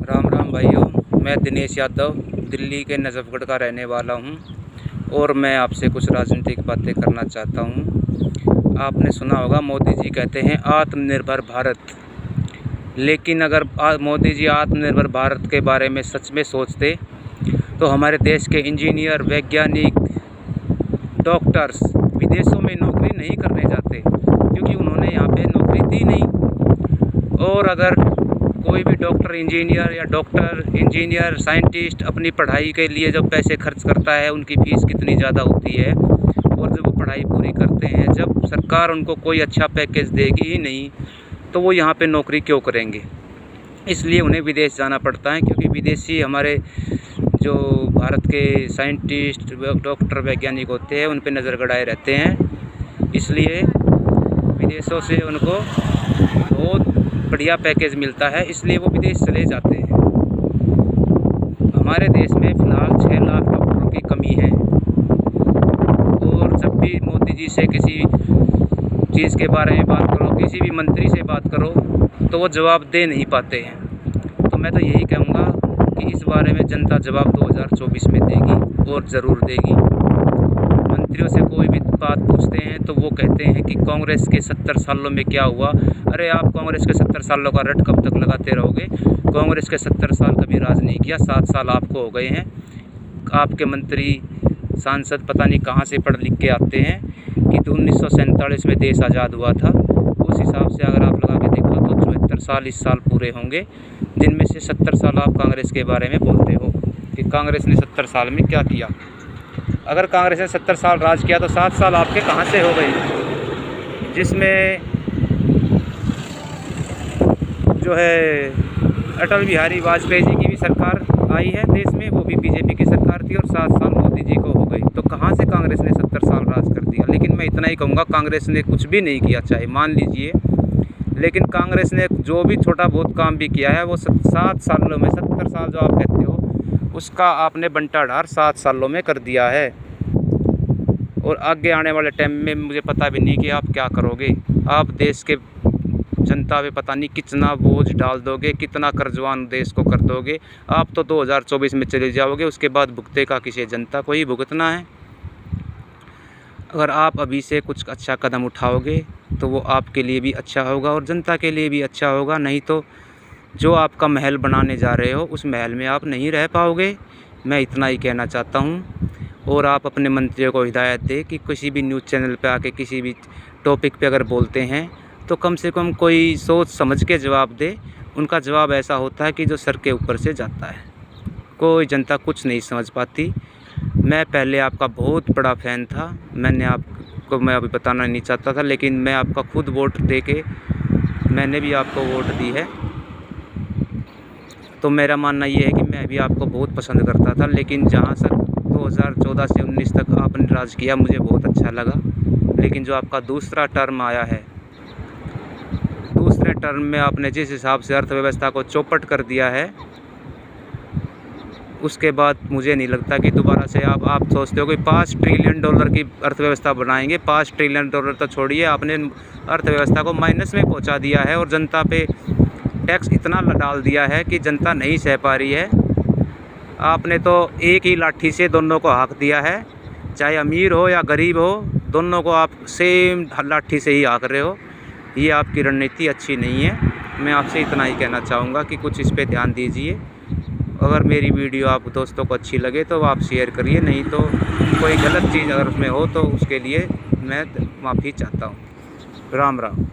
राम राम भाइयों, मैं दिनेश यादव दिल्ली के नजफगढ़ का रहने वाला हूं और मैं आपसे कुछ राजनीतिक बातें करना चाहता हूं। आपने सुना होगा मोदी जी कहते हैं आत्मनिर्भर भारत, लेकिन अगर मोदी जी आत्मनिर्भर भारत के बारे में सच में सोचते तो हमारे देश के इंजीनियर, वैज्ञानिक, डॉक्टर्स विदेशों में नौकरी नहीं करने जाते, क्योंकि उन्होंने यहाँ पे नौकरी दी नहीं। और अगर कोई भी डॉक्टर इंजीनियर साइंटिस्ट अपनी पढ़ाई के लिए जब पैसे खर्च करता है, उनकी फ़ीस कितनी ज़्यादा होती है, और जब वो पढ़ाई पूरी करते हैं, जब सरकार उनको कोई अच्छा पैकेज देगी ही नहीं तो वो यहाँ पे नौकरी क्यों करेंगे। इसलिए उन्हें विदेश जाना पड़ता है, क्योंकि विदेशी हमारे जो भारत के साइंटिस्ट, डॉक्टर, वैज्ञानिक होते हैं उन पे नज़र गड़ाए रहते हैं। इसलिए विदेशों से उनको बहुत बढ़िया पैकेज मिलता है, इसलिए वो विदेश चले जाते हैं। हमारे देश में फ़िलहाल 6 लाख डॉक्टरों की कमी है, और जब भी मोदी जी से किसी चीज़ के बारे में बात करो, किसी भी मंत्री से बात करो, तो वो जवाब दे नहीं पाते हैं। तो मैं तो यही कहूँगा कि इस बारे में जनता जवाब 2024 में देगी, और ज़रूर देगी। मंत्रियों से कोई भी बात पूछते हैं तो वो कहते हैं कि कांग्रेस के 70 सालों में क्या हुआ। अरे आप कांग्रेस के 70 सालों का रट कब तक लगाते रहोगे। कांग्रेस के 70 साल कभी राज नहीं किया, 7 साल आपको हो गए हैं। आपके मंत्री सांसद पता नहीं कहाँ से पढ़ लिख के आते हैं कि 1947 में देश आज़ाद हुआ था। उस हिसाब से अगर आप लगा के देखो तो 74 साल इस साल पूरे होंगे, जिनमें से 70 साल आप कांग्रेस के बारे में बोलते हो कि कांग्रेस ने 70 साल में क्या किया। अगर कांग्रेस ने 70 साल राज किया तो 7 साल आपके कहाँ से हो गए, जिसमें जो है अटल बिहारी वाजपेयी जी की भी सरकार आई है देश में, वो भी बीजेपी की सरकार थी, और 7 साल मोदी जी को हो गई। तो कहाँ से कांग्रेस ने 70 साल राज कर दिया। लेकिन मैं इतना ही कहूँगा, कांग्रेस ने कुछ भी नहीं किया चाहे मान लीजिए, लेकिन कांग्रेस ने जो भी छोटा बहुत काम भी किया है वो 7 सालों में, 70 साल जो आप कहते हो उसका आपने बंटाढार 7 सालों में कर दिया है। और आगे आने वाले टाइम में मुझे पता भी नहीं कि आप क्या करोगे। आप देश के जनता पे पता नहीं कितना बोझ डाल दोगे, कितना कर्जवान देश को कर दोगे। आप तो 2024 में चले जाओगे, उसके बाद भुगतेगा किसी जनता को ही भुगतना है। अगर आप अभी से कुछ अच्छा कदम उठाओगे तो वो आपके लिए भी अच्छा होगा और जनता के लिए भी अच्छा होगा। नहीं तो जो आपका महल बनाने जा रहे हो उस महल में आप नहीं रह पाओगे। मैं इतना ही कहना चाहता हूँ। और आप अपने मंत्रियों को हिदायत दें कि किसी भी न्यूज़ चैनल पे आके किसी भी टॉपिक पे अगर बोलते हैं तो कम से कम कोई सोच समझ के जवाब दे। उनका जवाब ऐसा होता है कि जो सर के ऊपर से जाता है। कोई जनता कुछ नहीं समझ पाती। मैं पहले आपका बहुत बड़ा फ़ैन था, मैं अभी बताना नहीं चाहता था, लेकिन मैं आपका खुद वोट दे के मैंने भी आपको वोट दी है। तो मेरा मानना ये है कि मैं भी आपको बहुत पसंद करता था, लेकिन जहाँ से 2014 से 19 तक आपने राज किया मुझे बहुत अच्छा लगा। लेकिन जो आपका दूसरा टर्म आया है, दूसरे टर्म में आपने जिस हिसाब से अर्थव्यवस्था को चौपट कर दिया है, उसके बाद मुझे नहीं लगता कि दोबारा से आप सोचते हो कि $5 ट्रिलियन की अर्थव्यवस्था बनाएंगे। $5 ट्रिलियन तो छोड़िए, आपने अर्थव्यवस्था को माइनस में पहुंचा दिया है और जनता पे टैक्स इतना डाल दिया है कि जनता नहीं सह पा रही है। आपने तो एक ही लाठी से दोनों को हाँक दिया है, चाहे अमीर हो या गरीब हो, दोनों को आप सेम लाठी से ही हाँक रहे हो। ये आपकी रणनीति अच्छी नहीं है। मैं आपसे इतना ही कहना चाहूँगा कि कुछ इस पे ध्यान दीजिए। अगर मेरी वीडियो आप दोस्तों को अच्छी लगे तो आप शेयर करिए, नहीं तो कोई गलत चीज़ अगर उसमें हो तो उसके लिए मैं माफ़ी चाहता हूँ। राम राम।